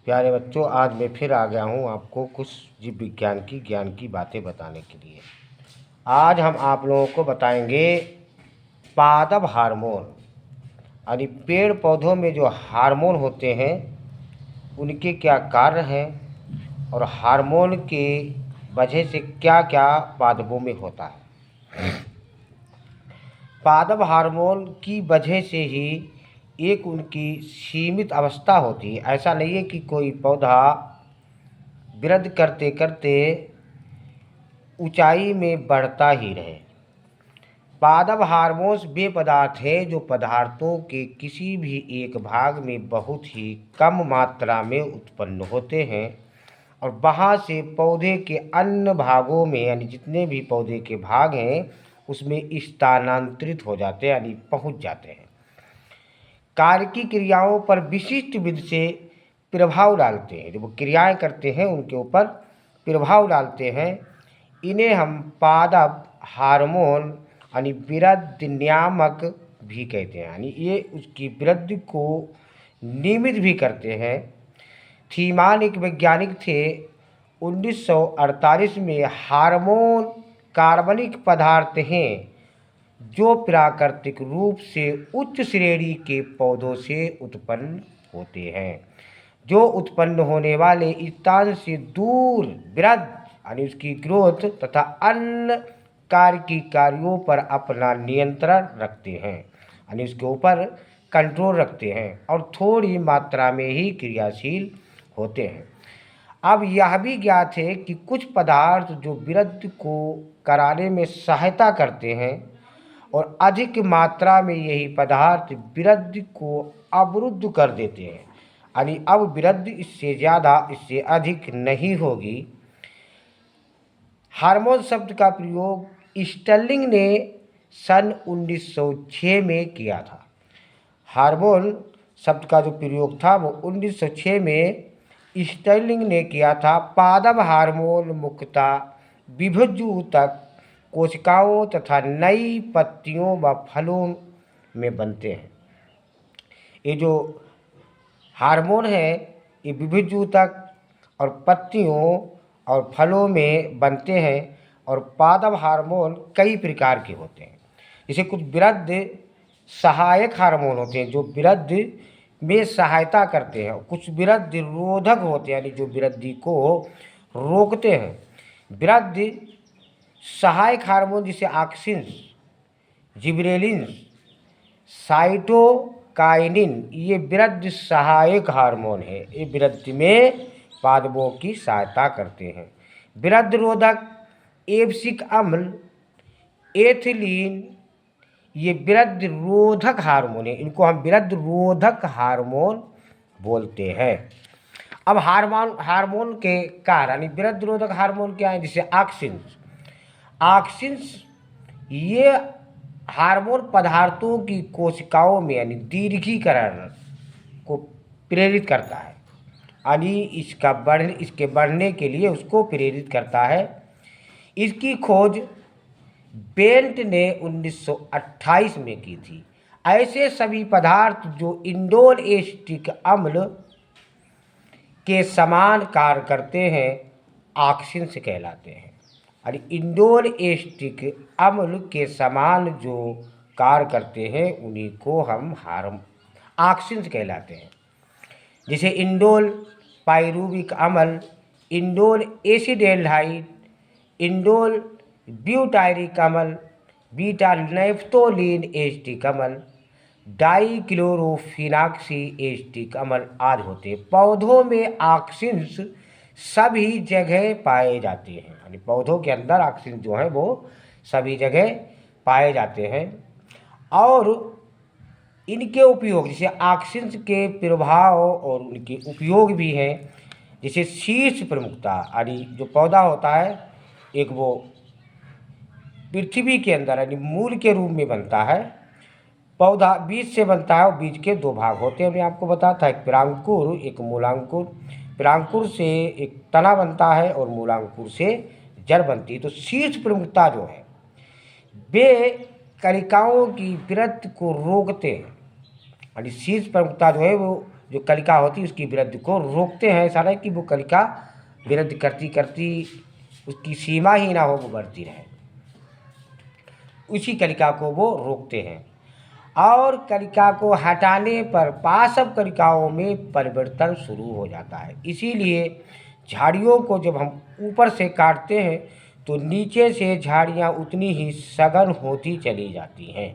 प्यारे बच्चों, आज मैं फिर आ गया हूँ आपको कुछ जीव विज्ञान की ज्ञान की बातें बताने के लिए। आज हम आप लोगों को बताएंगे पादप हार्मोन, यानी पेड़ पौधों में जो हार्मोन होते हैं उनके क्या कार्य हैं और हार्मोन के वजह से क्या क्या पादपों में होता है। पादप हार्मोन की वजह से ही एक उनकी सीमित अवस्था होती है। ऐसा नहीं है कि कोई पौधा वृद्धि करते करते ऊंचाई में बढ़ता ही रहे। पादप हार्मोन्स वे पदार्थ हैं जो पदार्थों के किसी भी एक भाग में बहुत ही कम मात्रा में उत्पन्न होते हैं और वहाँ से पौधे के अन्य भागों में, यानी जितने भी पौधे के भाग हैं उसमें स्थानांतरित हो जाते हैं, यानी पहुँच जाते हैं। कार्य की क्रियाओं पर विशिष्ट विधि से प्रभाव डालते हैं। जो वो क्रियाएं करते हैं उनके ऊपर प्रभाव डालते हैं। इन्हें हम पादप हार्मोन यानी वृद्धि नियामक भी कहते हैं, यानी ये उसकी वृद्धि को नियमित भी करते हैं। थीमान एक वैज्ञानिक थे। 1948 में हार्मोन कार्बनिक पदार्थ हैं जो प्राकृतिक रूप से उच्च श्रेणी के पौधों से उत्पन्न होते हैं, जो उत्पन्न होने वाले स्थान से दूर वृद्धि यानी उसकी ग्रोथ तथा अन्य कार्य की कार्यों पर अपना नियंत्रण रखते हैं, यानी उसके ऊपर कंट्रोल रखते हैं और थोड़ी मात्रा में ही क्रियाशील होते हैं। अब यह भी ज्ञात है कि कुछ पदार्थ जो वृद्धि को कराने में सहायता करते हैं और अधिक मात्रा में यही पदार्थ वृद्धि को अवरुद्ध कर देते हैं, यानी अब वृद्धि इससे ज़्यादा इससे अधिक नहीं होगी। हार्मोन शब्द का प्रयोग स्टर्लिंग ने सन 1906 में किया था। हार्मोन शब्द का जो प्रयोग था वो 1906 में स्टर्लिंग ने किया था। पादप हार्मोन मुख्यतः विभज्य ऊतक कोशिकाओं तथा नई पत्तियों व फलों में बनते हैं। ये जो हार्मोन है ये विभज्य ऊतक और पत्तियों और फलों में बनते हैं और पादप हार्मोन कई प्रकार के होते हैं। जैसे कुछ वृद्धि सहायक हार्मोन होते हैं जो वृद्धि में सहायता करते हैं, कुछ वृद्धि रोधक होते हैं यानी जो वृद्धि को रोकते हैं। वृद्धि सहायक हार्मोन जैसे ऑक्सिन, जिबरेलिन, साइटोकाइनिन ये वृद्धि सहायक हार्मोन है। ये वृद्धि में पादपों की सहायता करते हैं। वृद्धि रोधक एब्सिक अम्ल, एथिलीन ये वृद्धि रोधक हार्मोन है। इनको हम वृद्धि रोधक हार्मोन बोलते हैं। अब हार्मोन के कार्य यानी वृद्धि रोधक हार्मोन क्या है? जैसे ऑक्सिन ये हार्मोन पदार्थों की कोशिकाओं में यानी दीर्घीकरण को प्रेरित करता है, यानी इसके बढ़ने के लिए उसको प्रेरित करता है। इसकी खोज बेंट ने 1928 में की थी। ऐसे सभी पदार्थ जो इंडोल एसिटिक अम्ल के समान कार्य करते हैं ऑक्सिन से कहलाते हैं। और इंडोल एसिटिक अम्ल के समान जो कार्य करते हैं उन्हीं को हम ऑक्सिन से कहलाते हैं। जैसे इंडोल पाइरूविक अम्ल, इंडोल एसिडेल्डिहाइड, इंडोल ब्यूटायरिक अम्ल, बीटा नैफ्थोलीन एसिटिक अम्ल, डाइक्लोरोफिनाक्सी एसिटिक अम्ल आदि होते हैं। पौधों में ऑक्सिन्स सभी जगह पाए जाते हैं, यानी पौधों के अंदर ऑक्सिन जो है वो सभी जगह पाए जाते हैं। और इनके उपयोग जैसे ऑक्सिन के प्रभाव और उनके उपयोग भी हैं। जैसे शीर्ष प्रमुखता यानी जो पौधा होता है एक वो पृथ्वी के अंदर यानी मूल के रूप में बनता है। पौधा बीज से बनता है और बीज के दो भाग होते हैं। मैं आपको बताया था, एक परांकुर एक मूलांकुर। परांकुर से एक तना बनता है और मूलांकुर से जड़ बनती है। तो शीर्ष प्रमुखता जो है वे कलिकाओं की वृद्धि को रोकते हैं, यानी शीर्ष प्रमुखता जो है वो जो कलिका होती है उसकी वृद्धि को रोकते हैं। ऐसा नहीं कि वो कलिका वृद्धि करती करती उसकी सीमा ही ना हो, वो बढ़ती रहे, उसी कलिका को वो रोकते हैं। और कलिका को हटाने पर पार्श्व कलिकाओं में परिवर्तन शुरू हो जाता है। इसीलिए झाड़ियों को जब हम ऊपर से काटते हैं तो नीचे से झाड़ियाँ उतनी ही सघन होती चली जाती हैं।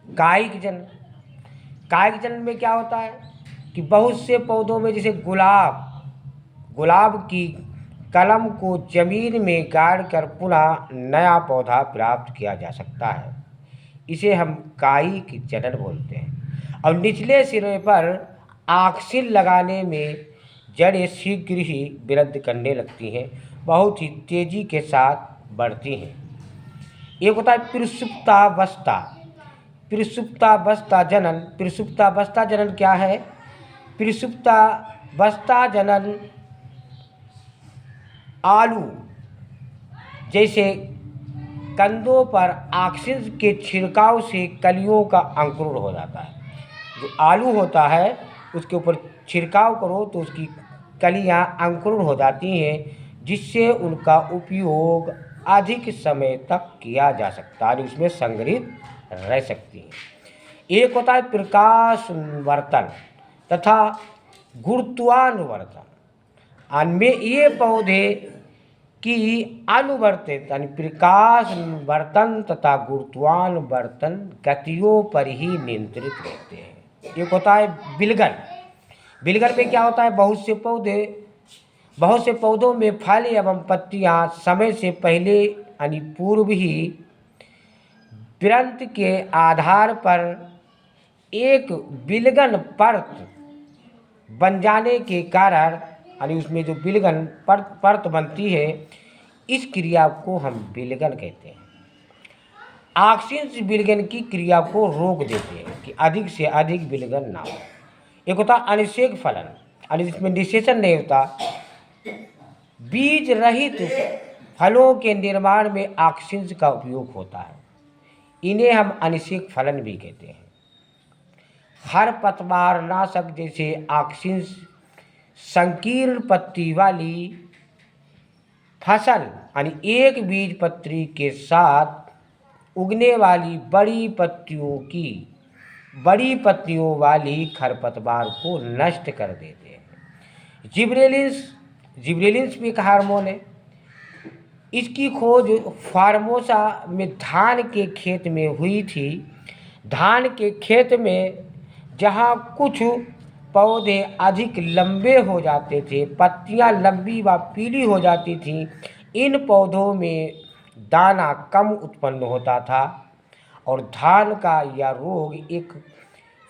कायिक जन्म, कायिक जन्म में क्या होता है कि बहुत से पौधों में, जैसे गुलाब की कलम को जमीन में गाड़ कर पुनः नया पौधा प्राप्त किया जा सकता है। इसे हम कायिक जनन बोलते हैं। और निचले सिरे पर ऑक्सीन लगाने में जड़ें शीघ्र ही वृद्धि करने लगती हैं, बहुत ही तेजी के साथ बढ़ती हैं। एक होता है प्रसुप्तावस्था, प्रसुप्तावस्था जनन। प्रसुप्तावस्था जनन क्या है? प्रसुप्तावस्था जनन आलू जैसे कंदों पर ऑक्सीजन के छिड़काव से कलियों का अंकुरण हो जाता है। जो आलू होता है उसके ऊपर छिड़काव करो तो उसकी कलियां अंकुरण हो जाती हैं, जिससे उनका उपयोग अधिक समय तक किया जा सकता है, उसमें संग्रहित रह सकती हैं। एक होता है प्रकाशवर्तन तथा गुरुत्वानुवर्तन। इनमें ये पौधे की अनुवर्तित यानी प्रकाशवर्तन तथा गुरुत्वानुवर्तन गतियों पर ही नियंत्रित रहते हैं। एक होता है बिलगन। बिलगन में क्या होता है? बहुत से पौधों में फल एवं पत्तियां समय से पहले यानी पूर्व ही वृंत के आधार पर एक बिलगन परत बन जाने के कारण, यानी उसमें जो बिलगन परत बनती है, इस क्रिया को हम बिलगन कहते हैं। ऑक्सीजन बिलगन की क्रिया को रोक देते हैं कि अधिक से अधिक बिलगन ना हो। एक होता अनिषेक फलन, यानी जिसमें निषेचन नहीं होता। बीज रहित फलों के निर्माण में ऑक्सीजन का उपयोग होता है, इन्हें हम अनिषेक फलन भी कहते हैं। खरपतवारनाशक जैसे ऑक्सीजन संकीर्ण पत्ती वाली फसल यानी एक बीज पत्री के साथ उगने वाली बड़ी पत्तियों वाली खरपतवार को नष्ट कर देते हैं। जिब्रेलिन्स भी एक हार्मोन है। इसकी खोज फार्मोसा में धान के खेत में हुई थी। धान के खेत में जहाँ कुछ पौधे अधिक लंबे हो जाते थे, पत्तियां लंबी व पीली हो जाती थीं, इन पौधों में दाना कम उत्पन्न होता था और धान का यह रोग एक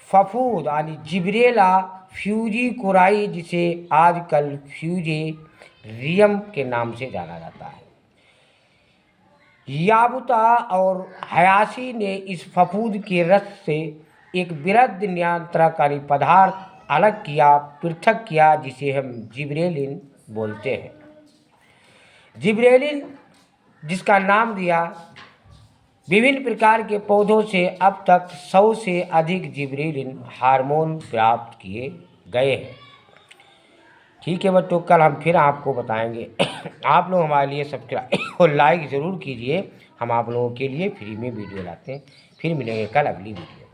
फफूंद यानी जिब्रेला फ्यूजिकुराई, जिसे आजकल फ्यूजेरियम के नाम से जाना जाता है। याबुता और हयाशी ने इस फफूंद के रस से एक वृद्धि नियंत्रक यानी पदार्थ अलग किया, पृथक किया, जिसे हम जिब्रेलिन बोलते हैं। जिब्रेलिन जिसका नाम दिया, विभिन्न प्रकार के पौधों से अब तक 100 से अधिक जिब्रेलिन हार्मोन प्राप्त किए गए हैं। ठीक है बच्चों, कल हम फिर आपको बताएंगे। आप लोग हमारे लिए सब्सक्राइब और लाइक ज़रूर कीजिए। हम आप लोगों के लिए फ्री में वीडियो लाते हैं। फिर मिलेंगे कल अगली वीडियो।